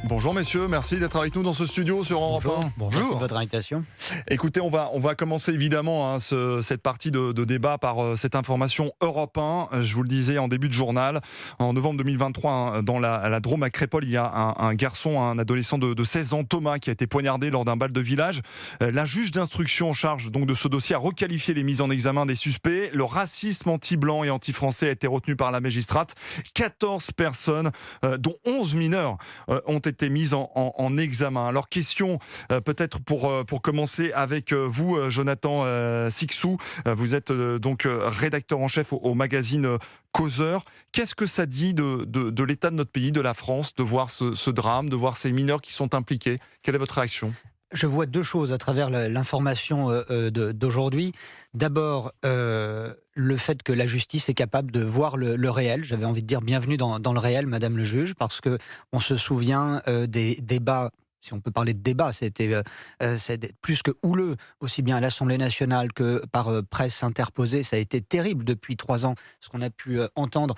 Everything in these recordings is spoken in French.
Bonjour messieurs, merci d'être avec nous dans ce studio sur Europe 1. Bonjour. Merci de votre invitation. Écoutez, on va commencer évidemment cette partie de débat par cette information Europe 1. Je vous le disais en début de journal, en novembre 2023, dans la Drôme à Crépol, il y a un garçon, un adolescent de 16 ans, Thomas, qui a été poignardé lors d'un bal de village. La juge d'instruction en charge donc de ce dossier a requalifié les mises en examen des suspects. Le racisme anti-blanc et anti-français a été retenu par la magistrate. 14 personnes, dont 11 mineurs, ont été mises en examen. Alors question peut-être pour commencer avec vous, Jonathan Sixou. Vous êtes donc rédacteur en chef au magazine Causeur. Qu'est-ce que ça dit de l'état de notre pays, de la France, de voir ce drame, de voir ces mineurs qui sont impliqués? Quelle est votre réaction? Je vois deux choses à travers l'information d'aujourd'hui. D'abord, le fait que la justice est capable de voir le réel. J'avais envie de dire bienvenue dans le réel, Madame le juge, parce qu'on se souvient des débats. Si on peut parler de débat, c'était plus que houleux, aussi bien à l'Assemblée nationale que par presse interposée. Ça a été terrible depuis 3 ans, ce qu'on a pu entendre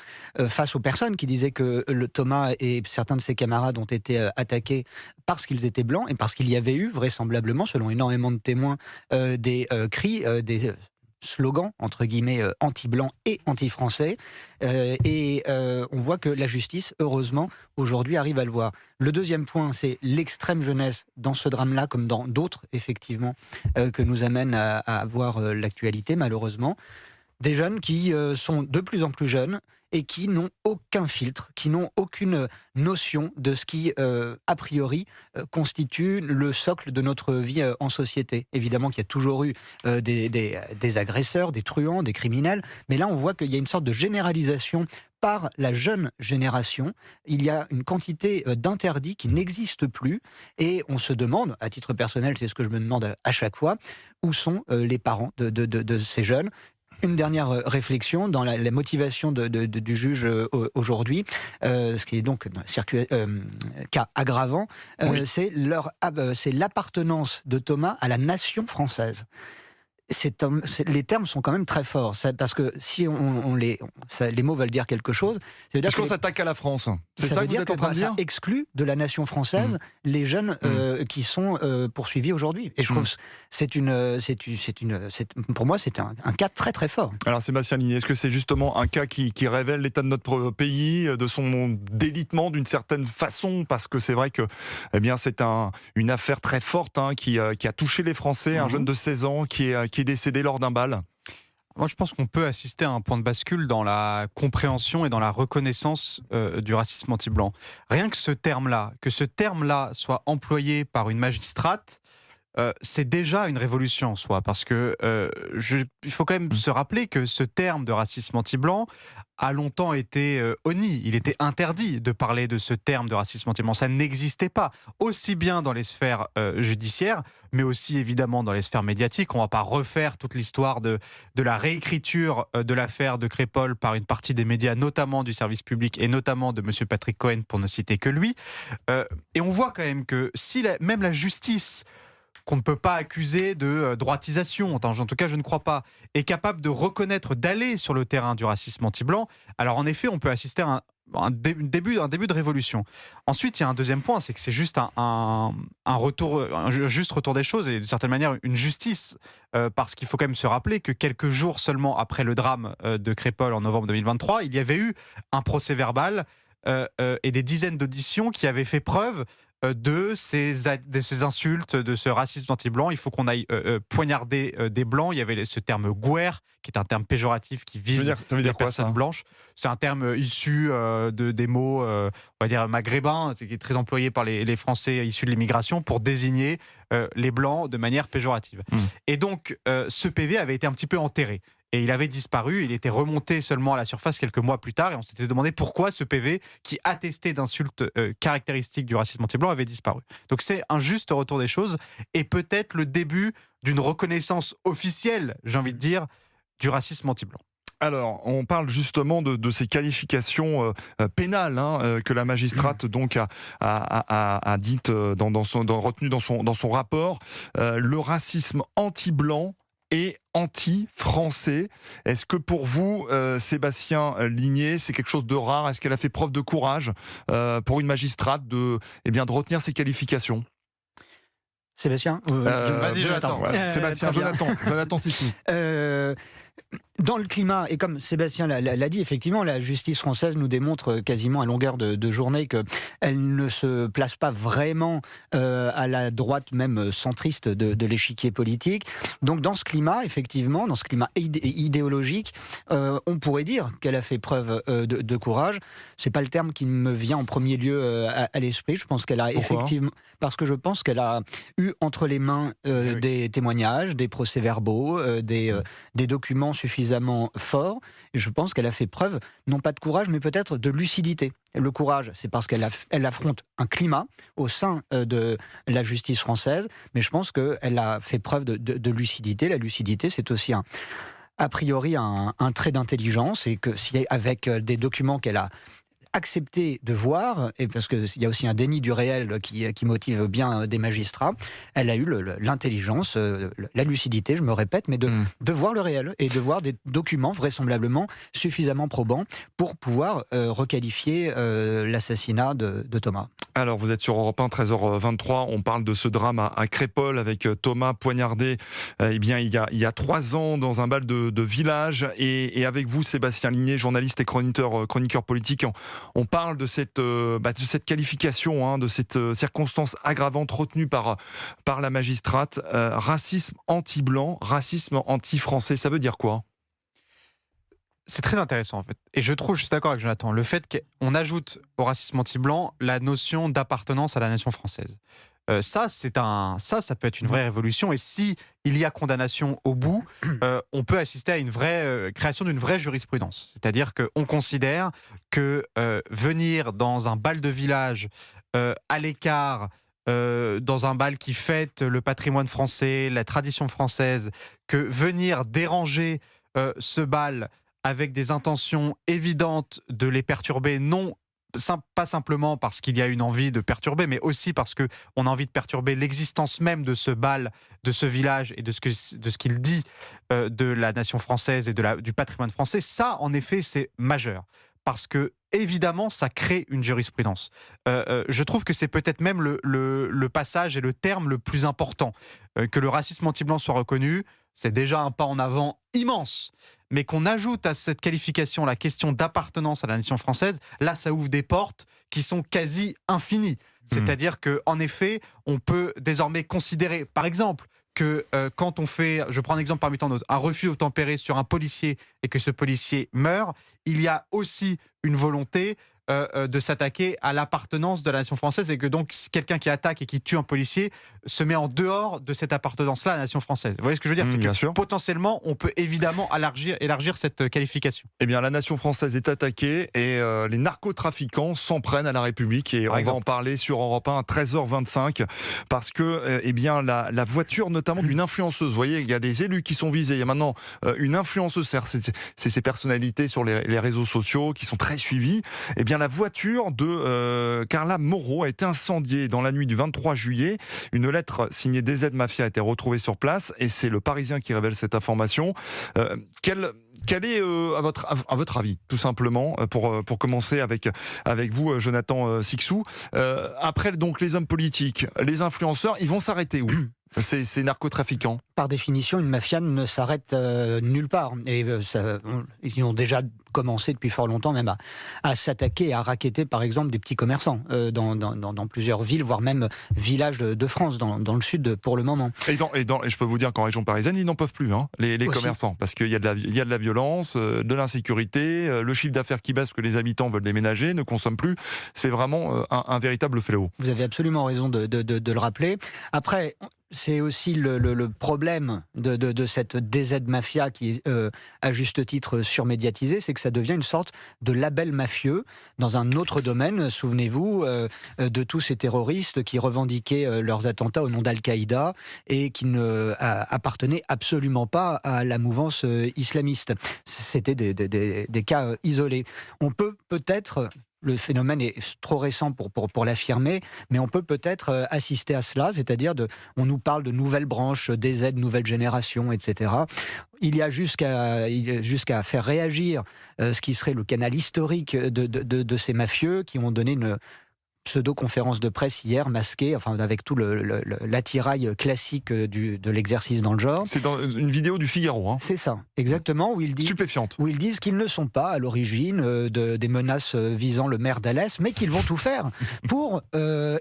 face aux personnes qui disaient que Thomas et certains de ses camarades ont été attaqués parce qu'ils étaient blancs et parce qu'il y avait eu, vraisemblablement, selon énormément de témoins, des cris, des slogans, entre guillemets, anti-blanc et anti-français. On voit que la justice, heureusement, aujourd'hui arrive à le voir. Le deuxième point, c'est l'extrême jeunesse dans ce drame-là, comme dans d'autres, effectivement, que nous amène à voir l'actualité, malheureusement. Des jeunes qui sont de plus en plus jeunes et qui n'ont aucun filtre, qui n'ont aucune notion de ce qui, a priori, constitue le socle de notre vie en société. Évidemment qu'il y a toujours eu des agresseurs, des truands, des criminels, mais là on voit qu'il y a une sorte de généralisation par la jeune génération. Il y a une quantité d'interdits qui n'existent plus et on se demande, à titre personnel, c'est ce que je me demande à chaque fois, où sont les parents de ces jeunes. Une dernière réflexion dans la motivation du juge aujourd'hui, ce qui est donc cas aggravant, oui. C'est l'appartenance de Thomas à la nation française. Les termes sont quand même très forts, parce que si les mots veulent dire quelque chose, est-ce qu'on s'attaque à la France? C'est ça que vous êtes en train de dire? Ça exclut de la nation française les jeunes qui sont poursuivis aujourd'hui. Et je trouve pour moi, c'est un cas très très fort. Alors Sébastien Ligné, est-ce que c'est justement un cas qui révèle l'état de notre pays, de son délitement d'une certaine façon? Parce que c'est vrai que c'est une affaire très forte qui a touché les Français, un jeune de 16 ans qui est décédé lors d'un bal. Moi, je pense qu'on peut assister à un point de bascule dans la compréhension et dans la reconnaissance du racisme anti-blanc. Rien que ce terme-là soit employé par une magistrate, c'est déjà une révolution en soi, parce que il faut quand même se rappeler que ce terme de racisme anti-blanc a longtemps été honni. Il était interdit de parler de ce terme de racisme anti-blanc. Ça n'existait pas, aussi bien dans les sphères judiciaires, mais aussi évidemment dans les sphères médiatiques. On ne va pas refaire toute l'histoire de la réécriture de l'affaire de Crépol par une partie des médias, notamment du service public et notamment de M. Patrick Cohen, pour ne citer que lui. Et on voit quand même que si même la justice, qu'on ne peut pas accuser de droitisation, en tout cas je ne crois pas, est capable de reconnaître, d'aller sur le terrain du racisme anti-blanc, alors en effet on peut assister à un début de révolution. Ensuite il y a un deuxième point, c'est que c'est juste un juste retour des choses et d'une certaine manière une justice, parce qu'il faut quand même se rappeler que quelques jours seulement après le drame de Crépol en novembre 2023, il y avait eu un procès verbal et des dizaines d'auditions qui avaient fait preuve de ces insultes, de ce racisme anti-blanc. Il faut qu'on aille poignarder des blancs. Il y avait ce terme « guerre », qui est un terme péjoratif qui vise les personnes blanches. C'est un terme issu des mots, on va dire, maghrébins, qui est très employé par les Français issus de l'immigration pour désigner les blancs de manière péjorative. Et donc, ce PV avait été un petit peu enterré. Et il avait disparu, il était remonté seulement à la surface quelques mois plus tard, et on s'était demandé pourquoi ce PV, qui attestait d'insultes caractéristiques du racisme anti-blanc, avait disparu. Donc c'est un juste retour des choses, et peut-être le début d'une reconnaissance officielle, j'ai envie de dire, du racisme anti-blanc. Alors, on parle justement de ces qualifications pénales que la magistrate donc a dites retenues dans son rapport. Le racisme anti-blanc et anti-français. Est-ce que pour vous, Sébastien Ligné, c'est quelque chose de rare? Est-ce qu'elle a fait preuve de courage pour une magistrate de retenir ses qualifications? Sébastien, Vas-y, Jonathan. Ouais. Sébastien, Jonathan Sicou. Dans le climat, et comme Sébastien l'a dit, effectivement, la justice française nous démontre quasiment à longueur de journée qu'elle ne se place pas vraiment à la droite, même centriste de l'échiquier politique. Donc dans ce climat, effectivement, dans ce climat idéologique, on pourrait dire qu'elle a fait preuve de courage. C'est pas le terme qui me vient en premier lieu à l'esprit. Je pense qu'elle a effectivement... Parce que je pense qu'elle a eu entre les mains des témoignages, des procès-verbaux, des documents suffisamment forts. Et je pense qu'elle a fait preuve, non pas de courage, mais peut-être de lucidité. Le courage, c'est parce qu'elle affronte un climat au sein de la justice française, mais je pense qu'elle a fait preuve de lucidité. La lucidité, c'est aussi a priori un trait d'intelligence, et que si avec des documents qu'elle a accepté de voir, et parce qu'il y a aussi un déni du réel qui motive bien des magistrats, elle a eu l'intelligence, la lucidité, je me répète, mais de voir le réel et de voir des documents vraisemblablement suffisamment probants pour pouvoir requalifier l'assassinat de Thomas. Alors, vous êtes sur Europe 1, 13h23. On parle de ce drame à Crépol avec Thomas poignardé il y a 3 ans dans un bal de village. Et avec vous, Sébastien Ligné, journaliste et chroniqueur politique, on parle de cette qualification, de cette circonstance aggravante retenue par la magistrate. Racisme anti-blanc, racisme anti-français, ça veut dire quoi ? C'est très intéressant en fait. Et je suis d'accord avec Jonathan, le fait qu'on ajoute au racisme anti-blanc la notion d'appartenance à la nation française. Ça peut être une vraie révolution. Et si il y a condamnation au bout, on peut assister à une vraie création d'une vraie jurisprudence. C'est-à-dire qu'on considère que venir dans un bal de village à l'écart, dans un bal qui fête le patrimoine français, la tradition française, que venir déranger ce bal avec des intentions évidentes de les perturber, pas simplement parce qu'il y a une envie de perturber, mais aussi parce qu'on a envie de perturber l'existence même de ce bal, de ce village et de ce qu'il dit de la nation française et du patrimoine français. Ça, en effet, c'est majeur. Parce que, évidemment, ça crée une jurisprudence. Je trouve que c'est peut-être même le passage et le terme le plus important. Que le racisme anti-blanc soit reconnu, c'est déjà un pas en avant immense. Mais qu'on ajoute à cette qualification la question d'appartenance à la nation française, là, ça ouvre des portes qui sont quasi infinies. C'est-à-dire qu'en effet, on peut désormais considérer, par exemple, que quand on fait, je prends un exemple parmi tant d'autres, un refus obtempéré sur un policier et que ce policier meurt, il y a aussi une volonté de s'attaquer à l'appartenance de la nation française, et que donc quelqu'un qui attaque et qui tue un policier se met en dehors de cette appartenance-là à la nation française. Vous voyez ce que je veux dire ? C'est que sûr. Potentiellement, on peut évidemment élargir cette qualification. Eh bien, la nation française est attaquée et les narcotrafiquants s'en prennent à la République, et on va en parler sur Europe 1 à 13h25 parce que la voiture notamment d'une influenceuse, vous voyez, il y a des élus qui sont visés, il y a maintenant une influenceuse, c'est ces personnalités sur les réseaux sociaux qui sont très suivies. Eh bien, la voiture de Carla Moreau a été incendiée dans la nuit du 23 juillet. Une lettre signée DZ Mafia a été retrouvée sur place, et c'est le Parisien qui révèle cette information. Quel est, à votre avis, tout simplement, pour commencer avec vous, Jonathan Sicou, après donc les hommes politiques, les influenceurs, ils vont s'arrêter où ? Ces narcotrafiquants. Par définition, une mafia ne s'arrête nulle part. Et ils ont déjà commencé depuis fort longtemps même à s'attaquer et à racketter par exemple des petits commerçants dans plusieurs villes, voire même villages de France, dans le sud pour le moment. Et je peux vous dire qu'en région parisienne, ils n'en peuvent plus, les commerçants, parce qu'il y a de la violence, de l'insécurité, le chiffre d'affaires qui baisse, que les habitants veulent déménager, ne consomment plus. C'est vraiment un véritable fléau. Vous avez absolument raison de le rappeler. Après, c'est aussi le problème de cette DZ Mafia qui est à juste titre surmédiatisée, c'est que ça devient une sorte de label mafieux dans un autre domaine. Souvenez-vous de tous ces terroristes qui revendiquaient leurs attentats au nom d'Al-Qaïda et qui ne appartenaient absolument pas à la mouvance islamiste. C'était des cas isolés. On peut peut-être le phénomène est trop récent pour l'affirmer, mais on peut peut-être assister à cela, c'est-à-dire on nous parle de nouvelles branches, des aides nouvelle génération, etc. Il y a jusqu'à faire réagir ce qui serait le canal historique de ces mafieux qui ont donné une pseudo-conférence de presse hier, masquée, enfin avec tout l'attirail classique de l'exercice dans le genre. C'est dans une vidéo du Figaro. Hein. C'est ça, exactement, Stupéfiante. où ils disent qu'ils ne sont pas à l'origine des menaces visant le maire d'Alès, mais qu'ils vont tout faire pour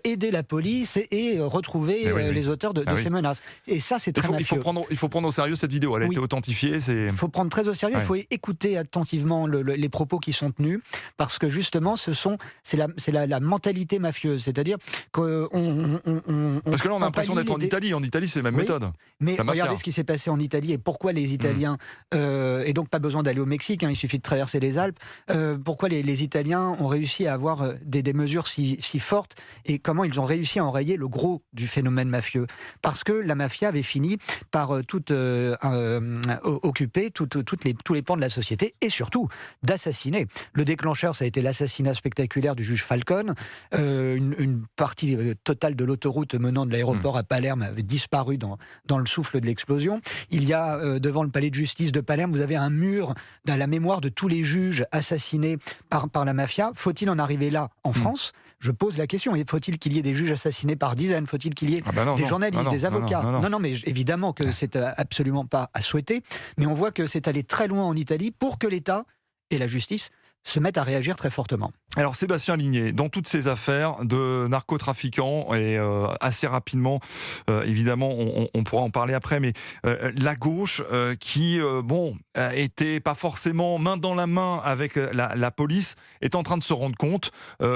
aider la police et retrouver les auteurs de ces menaces. Et ça, c'est très mafieux. Il faut prendre au sérieux cette vidéo, elle a été authentifiée. Il faut prendre très au sérieux, il faut écouter attentivement les propos qui sont tenus, parce que justement, c'est la mentalité mafieuse, c'est-à-dire qu'on parce que là on a l'impression d'être en Italie. En Italie, c'est la même méthode. Mais regardez ce qui s'est passé en Italie et pourquoi les Italiens, et donc pas besoin d'aller au Mexique, il suffit de traverser les Alpes, pourquoi les Italiens ont réussi à avoir des mesures si fortes et comment ils ont réussi à enrayer le gros du phénomène mafieux. Parce que la mafia avait fini par occuper tous les pans de la société et surtout d'assassiner. Le déclencheur, ça a été l'assassinat spectaculaire du juge Falcone. Une partie totale de l'autoroute menant de l'aéroport à Palerme avait disparu dans le souffle de l'explosion. Il y a devant le palais de justice de Palerme, vous avez un mur dans la mémoire de tous les juges assassinés par la mafia. Faut-il en arriver là en France ? Je pose la question. Faut-il qu'il y ait des juges assassinés par dizaines ? Faut-il qu'il y ait des journalistes, des avocats ? Non, mais évidemment que c'est absolument pas à souhaiter. Mais on voit que c'est allé très loin en Italie pour que l'État et la justice se mettent à réagir très fortement. Alors Sébastien Ligné, dans toutes ces affaires de narcotrafiquants, et assez rapidement, évidemment, on pourra en parler après, mais la gauche qui, était pas forcément main dans la main avec la police, est en train de se rendre compte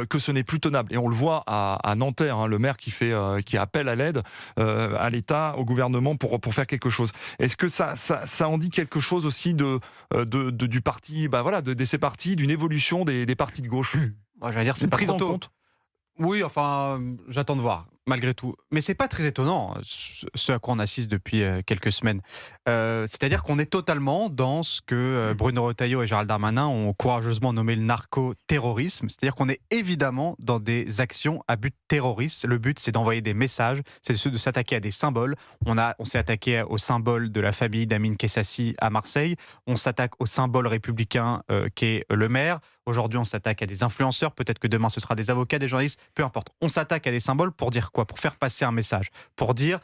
que ce n'est plus tenable. Et on le voit à Nanterre, le maire qui appelle à l'aide à l'État, au gouvernement pour faire quelque chose. Est-ce que ça en dit quelque chose aussi du parti, de ces partis, d'une évolution des partis de gauche? J'allais dire, c'est une pas prise trop en tôt. compte. Oui, enfin, j'attends de voir, malgré tout. Mais c'est pas très étonnant, ce à quoi on assiste depuis quelques semaines. C'est-à-dire qu'on est totalement dans ce que Bruno Retailleau et Gérald Darmanin ont courageusement nommé le narco-terrorisme. C'est-à-dire qu'on est évidemment dans des actions à but terroriste. Le but, c'est d'envoyer des messages, c'est de s'attaquer à des symboles. On s'est attaqué au symbole de la famille d'Amin Kessassi à Marseille. On s'attaque au symbole républicain qu'est le maire. Aujourd'hui, on s'attaque à des influenceurs. Peut-être que demain, ce sera des avocats, des journalistes. Peu importe. On s'attaque à des symboles pour dire quoi ? Pour faire passer un message. Pour dire,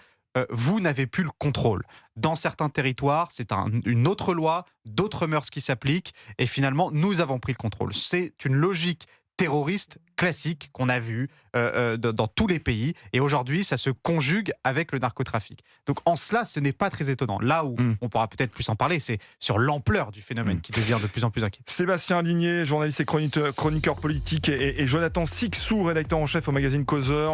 vous n'avez plus le contrôle. Dans certains territoires, c'est une autre loi, d'autres mœurs qui s'appliquent. Et finalement, nous avons pris le contrôle. C'est une logique terroriste classique qu'on a vu dans tous les pays. Et aujourd'hui, ça se conjugue avec le narcotrafic. Donc en cela, ce n'est pas très étonnant. Là où on pourra peut-être plus en parler, c'est sur l'ampleur du phénomène qui devient de plus en plus inquiétant. Sébastien Ligné, journaliste et chroniqueur politique, et Jonathan Sixou, rédacteur en chef au magazine Causeur.